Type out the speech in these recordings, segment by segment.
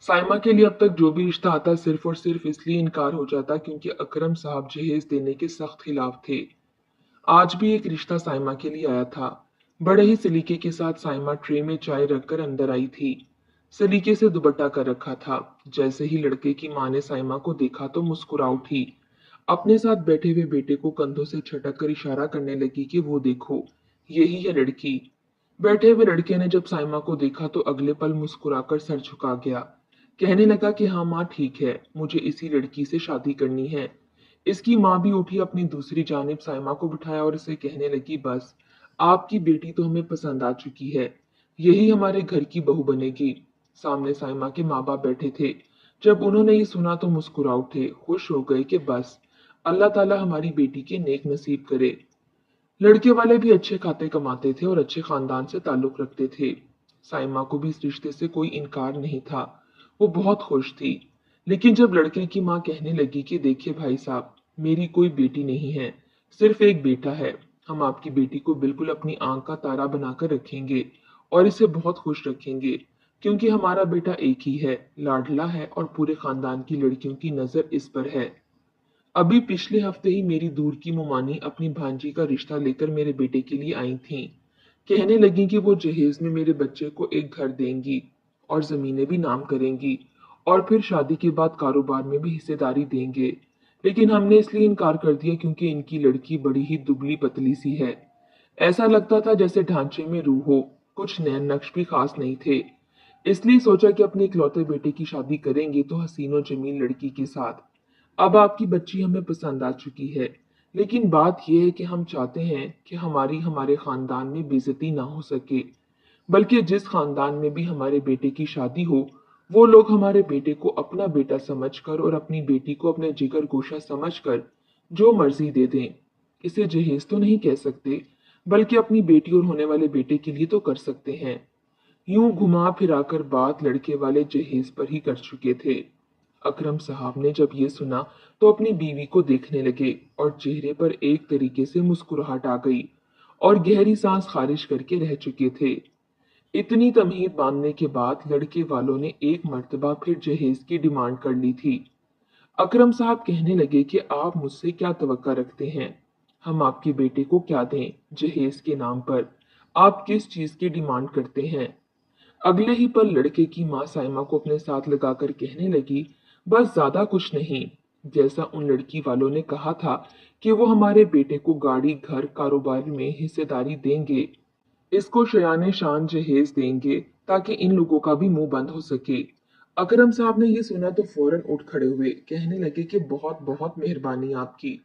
साइमा के लिए अब तक जो भी रिश्ता आता सिर्फ और सिर्फ इसलिए इनकार हो जाता क्योंकि अकरम साहब जहेज देने के सख्त खिलाफ थे। आज भी एक रिश्ता साइमा के लिए आया था। बड़े ही सलीके के साथ साइमा ट्रे में चाय रखकर अंदर आई थी। सलीके से दुपट्टा कर रखा था। जैसे ही लड़के की मां ने साइमा को देखा तो मुस्कुरा उठी। अपने साथ बैठे हुए बेटे को कंधों से झटक कर इशारा करने लगी कि वो देखो, यही है लड़की। बैठे हुए लड़के ने जब साइमा को देखा तो अगले पल मुस्कुराकर सर झुका गया। कहने लगा कि हाँ माँ ठीक है, मुझे इसी लड़की से शादी करनी है। इसकी माँ भी उठी, अपनी दूसरी जानिब साइमा को बिठाया और इसे कहने लगी, बस आपकी बेटी तो हमें पसंद आ चुकी है, यही हमारे घर की बहू बनेगी। सामने साइमा के माँ बाप बैठे थे। जब उन्होंने ये सुना तो मुस्कुरा उठे, खुश हो गए कि बस अल्लाह ताला हमारी बेटी के नेक नसीब करे। लड़के वाले भी अच्छे खाते कमाते थे और अच्छे खानदान से ताल्लुक रखते थे। साइमा को भी इस रिश्ते से कोई इनकार नहीं था। वो बहुत खुश थी। लेकिन जब लड़के की माँ कहने लगी कि देखिए भाई साहब, मेरी कोई बेटी नहीं है, सिर्फ एक बेटा है। हम आपकी बेटी को बिल्कुल अपनी आंख का तारा बनाकर रखेंगे और इसे बहुत खुश रखेंगे, क्योंकि हमारा बेटा एक ही है, लाडला है और पूरे खानदान की लड़कियों की नजर इस पर है। अभी पिछले हफ्ते ही मेरी दूर की मुमानी अपनी भांजी का रिश्ता लेकर मेरे बेटे के लिए आई थीं। कहने लगी कि वो जहेज में मेरे बच्चे को एक घर देंगी और जमीनें भी नाम करेंगी और फिर शादी के बाद कारोबार में भी हिस्सेदारी देंगे। लेकिन हमने इसलिए इनकार कर दिया क्योंकि इनकी लड़की बड़ी ही दुबली पतली सी है। ऐसा लगता था जैसे ढांचे में रूह हो, कुछ नैन नक्श भी खास नहीं थे। इसलिए सोचा कि अपने इकलौते बेटे की शादी करेंगे तो हसीनो जमील लड़की के साथ। अब आपकी बच्ची हमें पसंद आ चुकी है, लेकिन बात यह है कि हम चाहते हैं कि हमारी हमारे खानदान में बेइज्जती ना हो सके, बल्कि जिस खानदान में भी हमारे बेटे की शादी हो, वो लोग हमारे बेटे को अपना बेटा समझकर और अपनी बेटी को अपने जिगर गोशा समझकर जो मर्जी दे दें। इसे जहेज तो नहीं कह सकते, बल्कि अपनी बेटी और होने वाले बेटे के लिए तो कर सकते हैं। यूं घुमा फिराकर बात लड़के वाले जहेज पर ही कर चुके थे। अकरम साहब ने जब ये सुना तो अपनी बीवी को देखने लगे और चेहरे पर एक तरीके से मुस्कुराहट आ गई और गहरी सांस खारिज करके रह चुके थे। इतनी तमहीद बांधने के बाद लड़के वालों ने एक मर्तबा फिर जहेज की डिमांड कर ली थी। अकरम साहब कहने लगे कि आप मुझसे क्या तवक्का रखते हैं, हम आपके बेटे को क्या दें जहेज के नाम पर, आप किस चीज की डिमांड करते हैं। अगले ही पल लड़के की मां साइमा को अपने साथ लगाकर कहने लगी, बस ज्यादा कुछ नहीं, जैसा उन लड़की वालों ने कहा था कि वो हमारे बेटे को गाड़ी घर कारोबार में हिस्सेदारी देंगे, इसको शयाने शान जहेज देंगे ताकि इन लोगों का भी मुंह बंद हो सके। अकरम साहब ने ये सुना तो फौरन उठ खड़े हुए, कहने लगे कि बहुत बहुत मेहरबानी आपकी।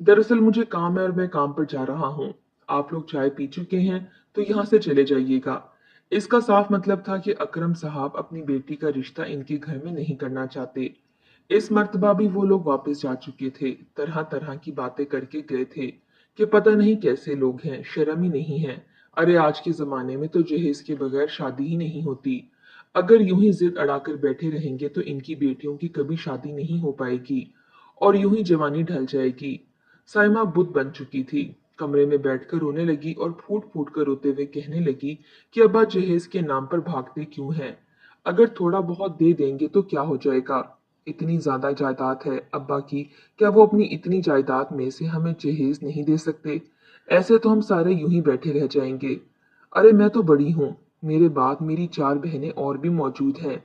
दरअसल मुझे काम है और मैं काम पर जा रहा हूँ। आप लोग चाय पी चुके हैं तो यहाँ से चले जाइएगा। इसका साफ मतलब था कि अकरम साहब अपनी बेटी का रिश्ता इनके घर में नहीं करना चाहते। इस मर्तबा भी वो लोग वापस जा चुके थे, तरह तरह की बातें करके गए थे कि पता नहीं कैसे लोग हैं, शर्म ही नहीं है। अरे आज के जमाने में तो जहेज के बगैर शादी ही नहीं होती। अगर यूं ही जिद अड़ाकर बैठे रहेंगे तो इनकी बेटियों की कभी शादी नहीं हो पाएगी और यूं ही जवानी ढल जाएगी। साइमा बुत बन चुकी थी। कमरे में बैठकर रोने लगी और फूट फूट कर रोते हुए कहने लगी कि अब्बा जहेज के नाम पर भागते क्यों हैं? अगर थोड़ा बहुत दे देंगे तो क्या हो जाएगा? इतनी ज्यादा जायदाद है अब्बा की, क्या वो अपनी इतनी जायदाद में से हमें जहेज नहीं दे सकते? ऐसे तो हम सारे यूं ही बैठे रह जाएंगे। अरे मैं तो बड़ी हूँ, मेरे बाद मेरी चार बहनें और भी मौजूद हैं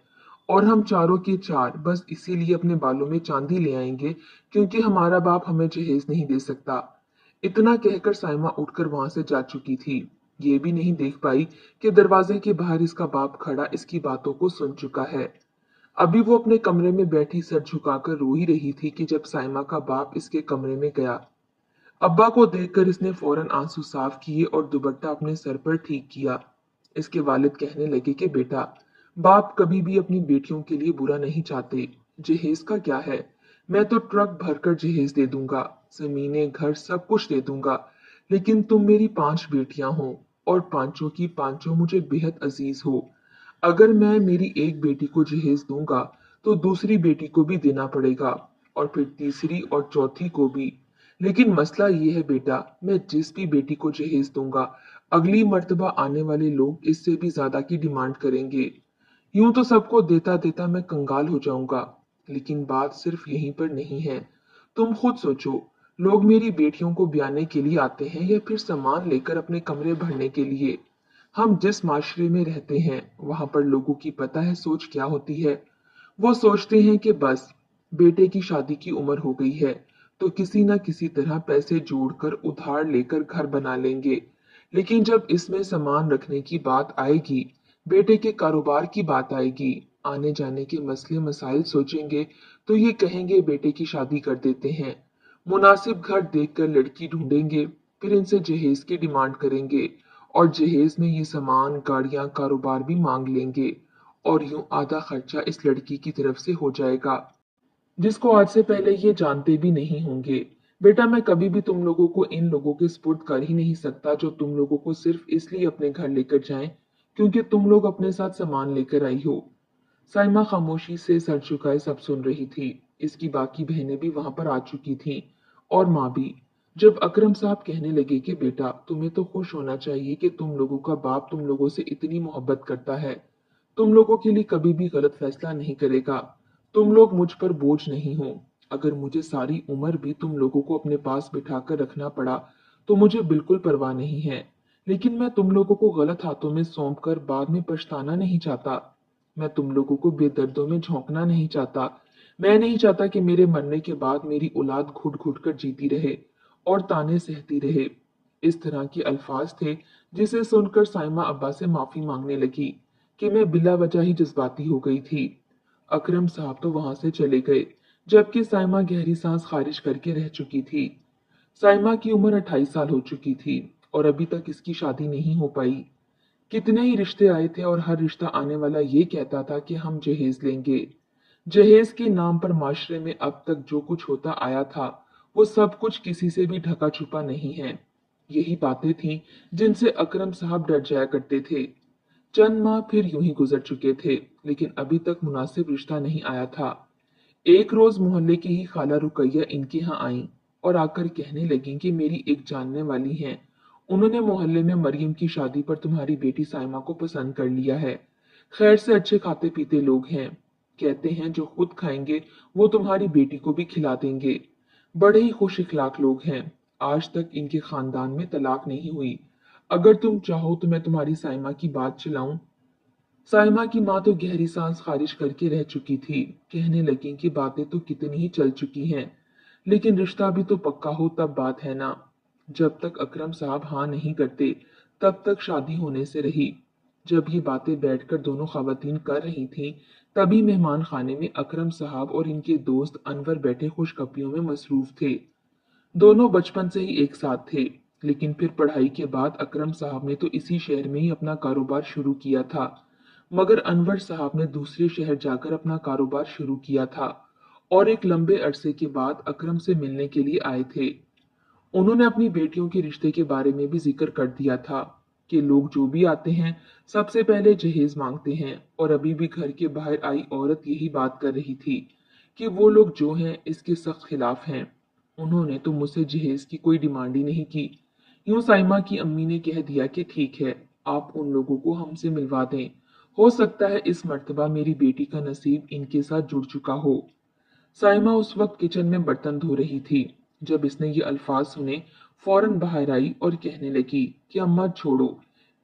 और हम चारों के चार बस इसीलिए अपने बालों में चांदी ले आएंगे क्योंकि हमारा बाप हमें जहेज नहीं दे सकता। इतना कहकर साइमा उठकर वहां से जा चुकी थी। ये भी नहीं देख पाई कि दरवाजे के बाहर इसका बाप खड़ा इसकी बातों को सुन चुका है। अभी वो अपने कमरे में बैठी सर झुकाकर रो ही रही थी कि जब साइमा का बाप इसके कमरे में गया। अब्बा को देखकर इसने फौरन आंसू साफ किए और दुपट्टा अपने सर पर ठीक किया। इसके वालिद कहने लगे कि बेटा, बाप कभी भी अपनी बेटियों के लिए बुरा नहीं चाहते। जहेज का क्या है, मैं तो ट्रक भरकर जहेज दे दूंगा, जमीनें घर सब कुछ दे दूंगा, लेकिन तुम मेरी पांच बेटियां हो और पांचों की पांचों मुझे बेहद अजीज हो। अगर मैं मेरी एक बेटी को जहेज दूंगा तो दूसरी बेटी को भी देना पड़ेगा और फिर तीसरी और चौथी को भी। लेकिन मसला ये है बेटा, मैं जिस भी बेटी को जहेज दूंगा, अगली मर्तबा आने वाले लोग इससे भी ज्यादा की डिमांड करेंगे। यूं तो सबको देता देता मैं कंगाल हो जाऊंगा, लेकिन बात सिर्फ यहीं पर नहीं है। तुम खुद सोचो, लोग मेरी बेटियों को ब्याने के लिए आते हैं या फिर सामान लेकर अपने कमरे भरने के लिए। हम जिस माशरे में रहते हैं वहां पर लोगों की पता है सोच क्या होती है। वो सोचते हैं कि बस बेटे की शादी की उम्र हो गई है तो किसी न किसी तरह पैसे जोड़कर उधार लेकर घर बना लेंगे। लेकिन जब इसमें सामान रखने की बात आएगी, बेटे के कारोबार की बात आएगी, आने जाने के मसले मसाइल सोचेंगे, तो ये कहेंगे बेटे की शादी कर देते हैं। मुनासिब घर देखकर लड़की ढूंढेंगे, फिर इनसे जहेज की डिमांड करेंगे और जहेज में ये सामान, गाड़ियां, कारोबार भी मांग लेंगे और यूं आधा खर्चा इस लड़की की तरफ से हो जाएगा, जिसको आज से पहले ये जानते भी नहीं होंगे। बेटा, मैं कभी भी तुम लोगों को इन लोगों के सुपुर्द कर ही नहीं सकता जो तुम लोगों को सिर्फ इसलिए अपने घर लेकर जाएं क्योंकि तुम लोग अपने साथ सामान लेकर आई हो। साइमा खामोशी से सर झुकाए सब सुन रही थी। इसकी बाकी बहनें भी वहां पर आ चुकी थीं और माँ भी। जब अकरम साहब कहने लगे कि बेटा, तुम्हें तो खुश होना चाहिए कि तुम लोगों का बाप तुम लोगों से इतनी मोहब्बत करता है, तुम लोगों के लिए कभी भी गलत फैसला नहीं करेगा, तुम लोग मुझ पर बोझ नहीं हो। अगर मुझे सारी उम्र भी तुम लोगों को अपने पास बिठाकर रखना पड़ा तो मुझे बिल्कुल परवाह नहीं है, लेकिन मैं तुम लोगों को गलत हाथों में सौंप कर बाद में पछताना नहीं चाहता। मैं तुम लोगों को बेदर्दों में झोंकना नहीं चाहता। मैं नहीं चाहता कि मेरे मरने के बाद मेरी औलाद घुट घुट कर जीती रहे और ताने सहती रहे। इस तरह के अल्फाज थे जिसे सुनकर साइमा अब्बा से माफी मांगने लगी कि मैं बिला वजह ही जज्बाती हो गई थी। अकरम साहब तो वहां से चले गए, जबकि साइमा गहरी सांस खारिज करके रह चुकी थी। साइमा की उम्र 28 साल हो चुकी थी और अभी तक इसकी शादी नहीं हो पाई। कितने ही रिश्ते आए थे और हर रिश्ता आने वाला ये कहता था कि हम जहेज लेंगे। जहेज के नाम पर माशरे में अब तक जो कुछ होता आया था वो सब कुछ किसी से भी ढका छुपा नहीं है। यही बातें थीं जिनसे अकरम साहब डर जाया करते थे। चंद माह फिर यूं ही गुजर चुके थे, लेकिन अभी तक मुनासिब रिश्ता नहीं आया था। एक रोज मोहल्ले की ही खाला रुकैया इनके यहाँ आई और आकर कहने लगी कि मेरी एक जानने वाली हैं, उन्होंने मोहल्ले में मरियम की शादी पर तुम्हारी बेटी साइमा को पसंद कर लिया है। खैर से अच्छे खाते पीते लोग हैं, कहते हैं जो खुद खाएंगे वो तुम्हारी बेटी को भी खिला देंगे। बड़े ही खुश इखलाक लोग हैं। आज तक इनके खानदान में तलाक नहीं हुई। अगर तुम चाहो तो मैं तुम्हारी साइमा की बात चलाऊं। साइमा की माँ तो गहरी सांस खारिज करके रह चुकी थी। कहने लगी कि बातें तो कितनी ही चल चुकी हैं, लेकिन रिश्ता भी तो पक्का हो तब बात है ना। जब तक अकरम साहब हाँ नहीं करते तब तक शादी होने से रही। जब ये बातें बैठकर दोनों खवातीन कर रही थीं, तभी मेहमान खाने में अकरम साहब और इनके दोस्त अनवर बैठे खुशखपियों में मसरूफ थे। दोनों बचपन से ही एक साथ थे, लेकिन फिर पढ़ाई के बाद अकरम साहब ने तो इसी शहर में ही अपना कारोबार शुरू किया था, मगर अनवर साहब ने दूसरे शहर जाकर अपना कारोबार शुरू किया था और एक लंबे अरसे के बाद अकरम से मिलने के लिए आए थे। उन्होंने अपनी बेटियों के रिश्ते के बारे में भी जिक्र कर दिया था कि लोग जो भी आते हैं सबसे पहले जहेज मांगते हैं, और अभी भी घर के बाहर आई औरत यही बात कर रही थी कि वो लोग जो हैं इसके सख्त खिलाफ हैं। उन्होंने तो मुझसे जहेज की कोई डिमांड ही नहीं की। यूं साइमा की अम्मी ने कह दिया कि ठीक है, आप उन लोगों को हमसे मिलवा दें। हो सकता है इस मर्तबा मेरी बेटी का नसीब इनके साथ जुड़ चुका हो। साइमा उस वक्त किचन में बर्तन धो रही थी। जब इसने ये अल्फाज सुने, फौरन बाहर आई और कहने लगी कि अम्मा छोड़ो,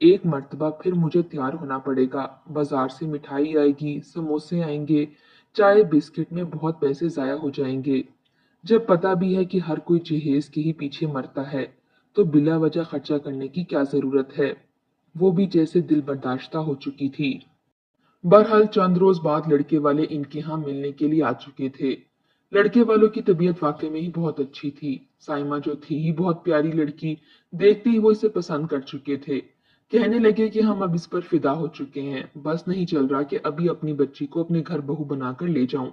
एक मर्तबा फिर मुझे तैयार होना पड़ेगा। बाजार से मिठाई आएगी, समोसे आएंगे, चाय बिस्किट में बहुत पैसे जाया हो जाएंगे। जब पता भी है कि हर कोई जहेज के ही पीछे मरता है तो बिला वजह खर्चा करने की क्या जरूरत है। वो भी जैसे दिल बर्दाश्ता हो चुकी थी। बहरहाल चंद रोज बाद लड़के वाले इनके यहाँ मिलने के लिए आ चुके थे। लड़के वालों की तबीयत वाकई में ही बहुत अच्छी थी। साइमा जो थी ही बहुत प्यारी लड़की, देखते ही वो इसे पसंद कर चुके थे। कहने लगे कि हम अब इस पर फिदा हो चुके हैं, बस नहीं चल रहा कि अभी अपनी बच्ची को अपने घर बहू बनाकर ले जाऊं।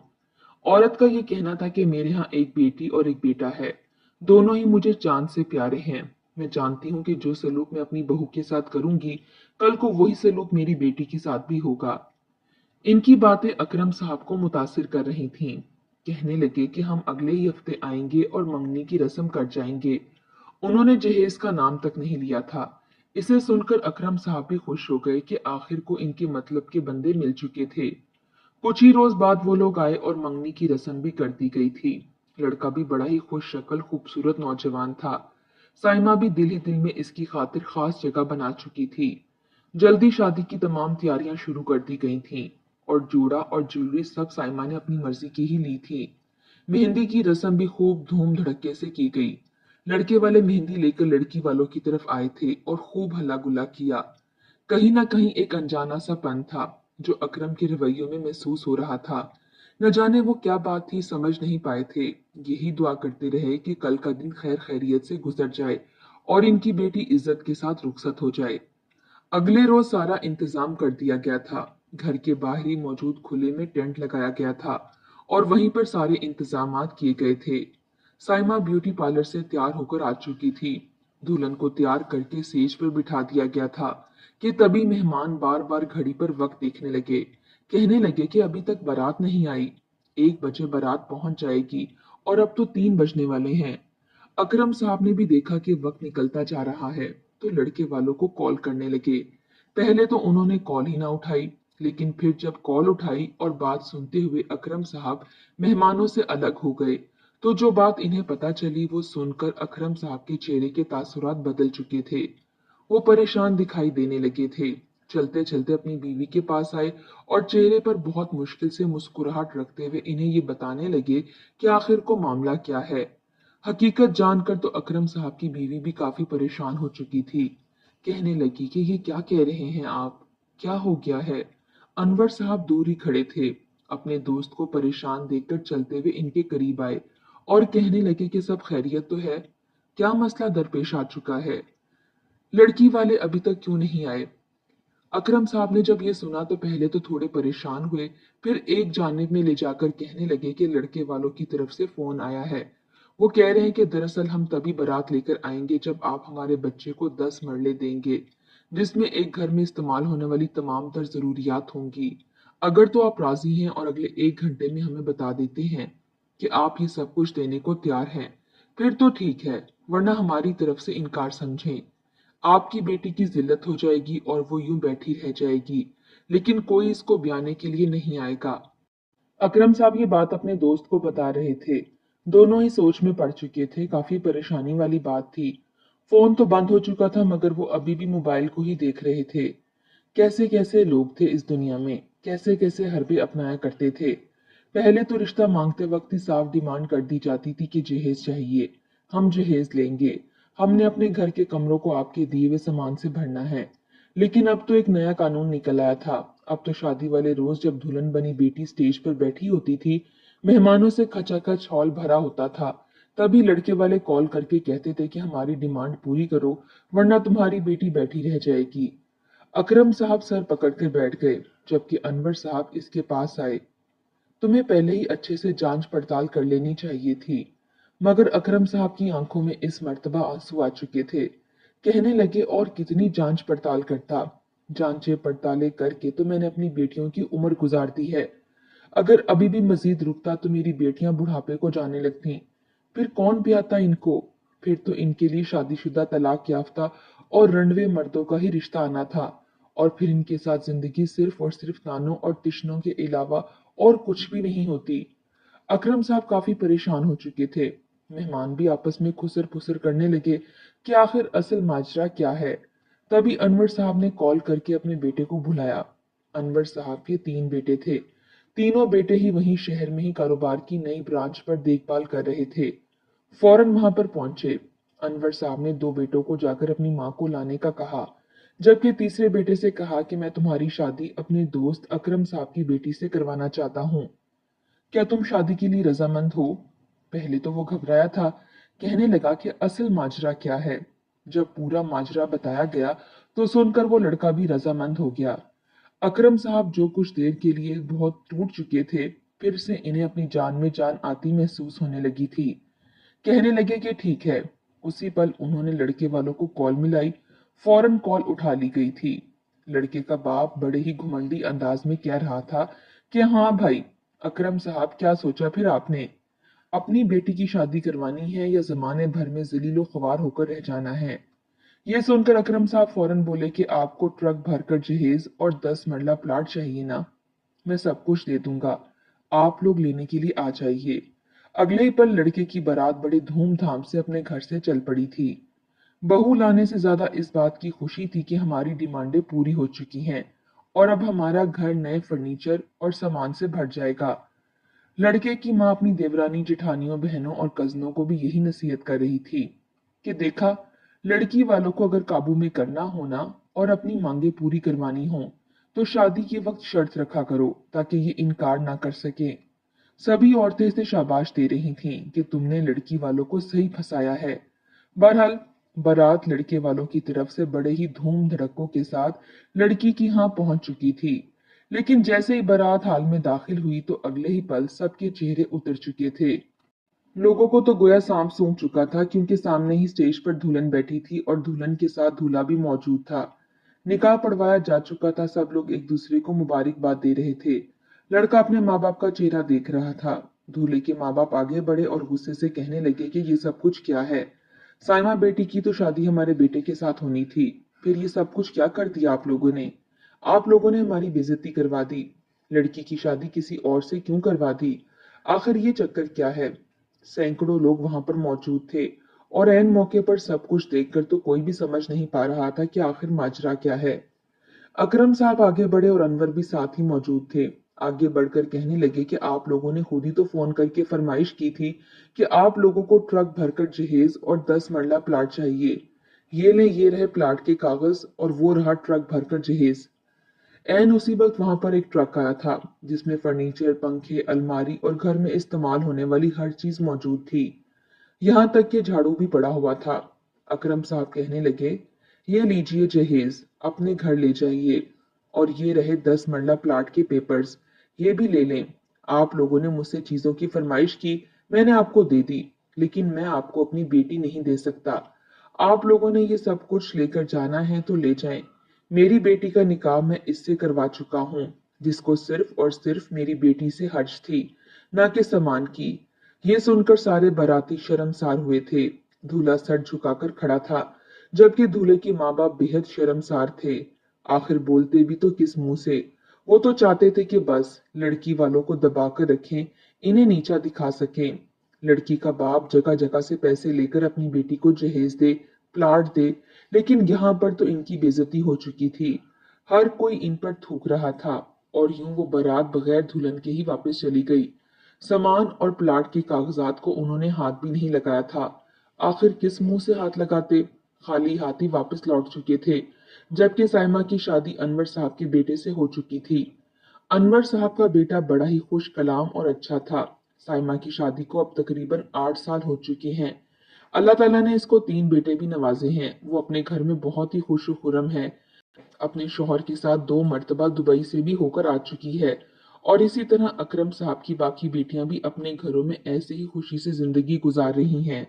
औरत का ये कहना था कि मेरे यहाँ एक बेटी और एक बेटा है, दोनों ही मुझे जान से प्यारे हैं। मैं जानती हूँ कि जो सलूक मैं अपनी बहू के साथ करूंगी, कल को वही सलूक मेरी बेटी के साथ भी होगा। इनकी बातें अकरम साहब को मुतासिर कर रही थीं। कहने लगे कि हम अगले ही हफ्ते आएंगे और मंगनी की रस्म कर जाएंगे। उन्होंने जहेज का नाम तक नहीं लिया था। इसे सुनकर अकरम साहब भी खुश हो गए कि आखिर को इनके मतलब के बंदे मिल चुके थे। कुछ ही रोज बाद वो लोग आए और मंगनी की रस्म भी कर दी गई थी। लड़का भी बड़ा ही खुश शक्ल खूबसूरत नौजवान था। साइमा भी दिल ही दिल में इसकी खातिर खास जगह बना चुकी थी। जल्दी शादी की तमाम तैयारियां शुरू कर दी गई थीं और जूड़ा और ज्वेलरी सब साइमा ने अपनी मर्जी की ही ली थी। मेहंदी की रस्म भी खूब धूम धड़क्के से की गई। लड़के वाले मेहंदी लेकर लड़की वालों की तरफ आए थे और खूब हल्ला गुल्ला किया। कहीं ना कहीं एक अनजाना सा पन था जो अकरम के रवैयों में महसूस हो रहा था। न जाने वो क्या बात थी, समझ नहीं पाए थे। यही दुआ करते रहे कि कल का दिन खैर खैरियत से गुजर जाए और इनकी बेटी इज्जत के साथ रुखसत हो जाए। अगले रोज सारा इंतजाम कर दिया गया था। घर के बाहर ही मौजूद खुले में टेंट लगाया गया था और वहीं पर सारे इंतजामात किए गए थे। साइमा ब्यूटी पार्लर से तैयार होकर आ चुकी थी। दुल्हन को तैयार करके सेज पर बिठा दिया गया था कि तभी मेहमान बार बार घड़ी पर वक्त देखने लगे। कहने लगे कि अभी तक बारात नहीं आई। 1 बजे बारात पहुंच जाएगी और अब तो 3 बजने वाले हैं। अकरम साहब ने भी देखा कि वक्त निकलता जा रहा है तो लड़के वालों को कॉल करने लगे। पहले तो उन्होंने कॉल ही ना उठाई, लेकिन फिर जब कॉल उठाई और बात सुनते हुए अकरम साहब मेहमानों से अलग हो गए, तो जो बात इन्हें पता चली वो सुनकर अकरम साहब के चेहरे के तासुरात बदल चुके थे। वो परेशान दिखाई देने लगे थे। चलते चलते अपनी बीवी के पास आए और चेहरे पर बहुत मुश्किल से मुस्कुराहट रखते हुए इन्हें ये बताने लगे कि आखिर को मामला क्या है। हकीकत जानकर तो अकरम साहब की बीवी भी काफी परेशान हो चुकी थी। कहने लगी कि ये क्या कह रहे हैं आप, क्या हो गया है। अनवर साहब दूर ही खड़े थे। अपने दोस्त को परेशान देखकर चलते हुए इनके करीब आए और कहने लगे कि सब खैरियत तो है, क्या मसला दरपेश आ चुका है, लड़की वाले अभी तक क्यों नहीं आए। अकरम साहब ने जब ये सुना तो पहले तो थोड़े परेशान हुए, फिर एक जानिब में ले जाकर कहने लगे कि लड़के वालों की तरफ से फोन आया है। वो कह रहे हैं कि दरअसल हम तभी बारात लेकर आएंगे जब आप हमारे बच्चे को 10 मरले देंगे, जिसमें एक घर में इस्तेमाल होने वाली तमाम तर जरूरियात होंगी। अगर तो आप राजी हैं और अगले 1 घंटे में हमें बता देते हैं कि आप ये सब कुछ देने को तैयार हैं, फिर तो ठीक है, वरना हमारी तरफ से इनकार समझें। आपकी बेटी की जिल्लत हो जाएगी और वो यूं बैठी रह जाएगी, लेकिन कोई इसको ब्याने के लिए नहीं आएगा। अकरम साहब ये बात अपने दोस्त को बता रहे थे। दोनों ही सोच में पड़ चुके थे, काफी परेशानी वाली बात थी। फोन तो बंद हो चुका था मगर वो अभी भी मोबाइल को ही देख रहे थे। कैसे कैसे लोग थे इस दुनिया में, कैसे कैसे हरबे अपनाया करते थे। पहले तो रिश्ता मांगते वक्त ही साफ डिमांड कर दी जाती थी कि जहेज चाहिए, हम जहेज लेंगे, हमने अपने घर के कमरों को आपके दिए हुए सामान से भरना है। लेकिन अब तो एक नया कानून निकल आया था। अब तो शादी वाले रोज जब दुल्हन बनी बेटी स्टेज पर बैठी होती थी, मेहमानों से खचाखच हॉल भरा होता था, तभी लड़के वाले कॉल करके कहते थे कि हमारी डिमांड पूरी करो वरना तुम्हारी बेटी बैठी रह जाएगी। अकरम साहब सर पकड़कर बैठ गए, जबकि अनवर साहब इसके पास आए। तुम्हें पहले ही अच्छे से जांच पड़ताल कर लेनी चाहिए थी। मगर अकरम साहब की आंखों में इस मर्तबा आंसू आ चुके थे। कहने लगे और कितनी जांच पड़ताल करता, जांचें पड़तालें करके तो मैंने अपनी बेटियों की उम्र गुजार दी है। अगर अभी भी मजीद रुकता तो मेरी बेटियां बुढ़ापे को जाने लगती, फिर कौन ब्याता इनको। फिर तो इनके लिए शादीशुदा तलाक याफ्ता और रंडवे मर्दों का ही रिश्ता आना था और फिर इनके साथ जिंदगी सिर्फ और सिर्फ नानों और तिश्नों के अलावा और कुछ भी नहीं होती। अकरम साहब काफी परेशान हो चुके थे। मेहमान भी आपस में खुसर फुसर करने लगे कि आखिर असल माजरा क्या है। तभी अनवर साहब ने कॉल करके अपने बेटे को बुलाया। अनवर साहब के 3 बेटे थे। तीनों बेटे ही वहीं शहर में ही कारोबार की नई ब्रांच पर देखभाल कर रहे थे। फौरन वहां पर पहुंचे। अनवर साहब ने 2 बेटों को जाकर अपनी मां को लाने का कहा, जबकि तीसरे बेटे से कहा कि मैं तुम्हारी शादी अपने दोस्त अकरम साहब की बेटी से करवाना चाहता हूँ। क्या तुम शादी के लिए रजामंद हो। पहले तो वो घबराया था, कहने लगा कि असल माजरा क्या है। जब पूरा माजरा बताया गया तो सुनकर वो लड़का भी रजामंद हो गया। अकरम साहब जो कुछ देर के लिए बहुत टूट चुके थे, फिर से इन्हें अपनी जान में जान आती महसूस होने लगी थी। कहने लगे कि ठीक है। उसी पल उन्होंने लड़के वालों को कॉल मिलाई। फौरन कॉल उठा ली गई थी। लड़के का बाप बड़े ही घुमंडी अंदाज में कह रहा था कि हाँ भाई, अकरम साहब क्या सोचा फिर आपने, अपनी बेटी की शादी करवानी है या जमाने भर में जलीलो ख्वार होकर रह जाना है। ये सुनकर अकरम साहब फौरन बोले कि आपको ट्रक भरकर जहेज और 10 मरला प्लाट चाहिए ना? मैं सब कुछ दे दूंगा, आप लोग लेने के लिए आ जाइए। अगले ही पल लड़के की बारात बड़ी धूमधाम से अपने घर से चल पड़ी थी। बहू लाने से ज्यादा इस बात की खुशी थी कि हमारी डिमांडें पूरी हो चुकी हैं और अब हमारा घर नए फर्नीचर और सामान से भर जाएगा। लड़के की माँ अपनी देवरानी जेठानियों बहनों और कजनों को भी यही नसीहत कर रही थी कि देखा, लड़की वालों को अगर काबू में करना हो ना और अपनी मांगे पूरी करवानी हो तो शादी के वक्त शर्त रखा करो ताकि ये इनकार ना कर सके। सभी औरतें इसे शाबाश दे रही थीं कि तुमने लड़की वालों को सही फंसाया है। बहरहाल बारात लड़के वालों की तरफ से बड़े ही धूम धड़कों के साथ लड़की की यहाँ पहुंच चुकी थी। लेकिन जैसे ही बारात हाल में दाखिल हुई तो अगले ही पल सबके चेहरे उतर चुके थे। लोगों को तो गोया सांप सूंघ चुका था क्योंकि सामने ही स्टेज पर दुल्हन बैठी थी और दुल्हन के साथ दूल्हा भी मौजूद था। निकाह पढ़वाया जा चुका था, सब लोग एक दूसरे को मुबारकबाद दे रहे थे। लड़का अपने माँ बाप का चेहरा देख रहा था। दूल्हे के माँ बाप आगे बढ़े और गुस्से से कहने लगे कि ये सब कुछ क्या है? साइमा बेटी की तो शादी हमारे बेटे के साथ होनी थी, फिर ये सब कुछ क्या कर दिया आप लोगों ने? आप लोगों ने हमारी बेइज्जती करवा दी। लड़की की शादी किसी और से क्यों करवा दी? आखिर ये चक्कर क्या है? सैकड़ों लोग वहां पर मौजूद थे और ऐन मौके पर सब कुछ देखकर तो कोई भी समझ नहीं पा रहा था कि आखिर माजरा क्या है। अकरम साहब आगे बढ़े और अनवर भी साथ ही मौजूद थे। आगे बढ़कर कहने लगे कि आप लोगों ने खुद ही तो फोन करके फरमाइश की थी कि आप लोगों को ट्रक भरकर जहेज और 10 मरला प्लाट चाहिए। ये रहे प्लाट के कागज और वो रहा ट्रक भरकर जहेज। ऐन उसी वक्त वहां पर एक ट्रक आया था जिसमें फर्नीचर, पंखे, अलमारी और घर में इस्तेमाल होने वाली हर चीज मौजूद थी। यहाँ तक कि झाड़ू भी पड़ा हुआ था। अकरम साहब कहने लगे, ये लीजिए जहेज, अपने घर ले जाइए, और ये रहे 10 मरला प्लाट के पेपर्स, ये भी ले लें। आप लोगों ने मुझसे चीजों की फरमाइश की, मैंने आपको दे दी, लेकिन मैं आपको अपनी बेटी नहीं दे सकता। आप लोगों ने ये सब कुछ लेकर जाना है तो ले जाएं। मेरी बेटी का निकाह मैं इससे करवा चुका हूँ जिसको सिर्फ और सिर्फ मेरी बेटी से हर्ज थी, ना कि सामान की। ये सुनकर सारे बाराती शर्मसार हुए थे। दूल्हा सर झुकाकर खड़ा था, जबकि दूल्हे के माँ बाप बेहद शर्मसार थे। आखिर बोलते भी तो किस मुंह से? वो तो चाहते थे कि बस लड़की वालों को दबा कर रखें, इन्हें नीचा दिखा सकें। लड़की का बाप जगह जगह से पैसे लेकर अपनी बेटी को जहेज दे, प्लाट दे, लेकिन यहाँ पर तो इनकी बेइज्जती हो चुकी थी। हर कोई इन पर थूक रहा था और यूं वो बारात बगैर दुल्हन के ही वापस चली गई। सामान और प्लाट के कागजात को उन्होंने हाथ भी नहीं लगाया था। आखिर किस मुंह से हाथ लगाते? खाली हाथ ही वापस लौट चुके थे, जबकि साइमा की शादी अनवर साहब के बेटे से हो चुकी थी। अनवर साहब का बेटा बड़ा ही खुश कलाम और अच्छा था। साइमा की शादी को अब तकरीबन 8 साल हो चुके हैं। अल्लाह ताला ने इसको 3 बेटे भी नवाजे हैं। वो अपने घर में बहुत ही खुश खुरम है। अपने शौहर के साथ 2 मर्तबा दुबई से भी होकर आ चुकी है और इसी तरह अकरम साहब की बाकी बेटियां भी अपने घरों में ऐसे ही खुशी से जिंदगी गुजार रही हैं।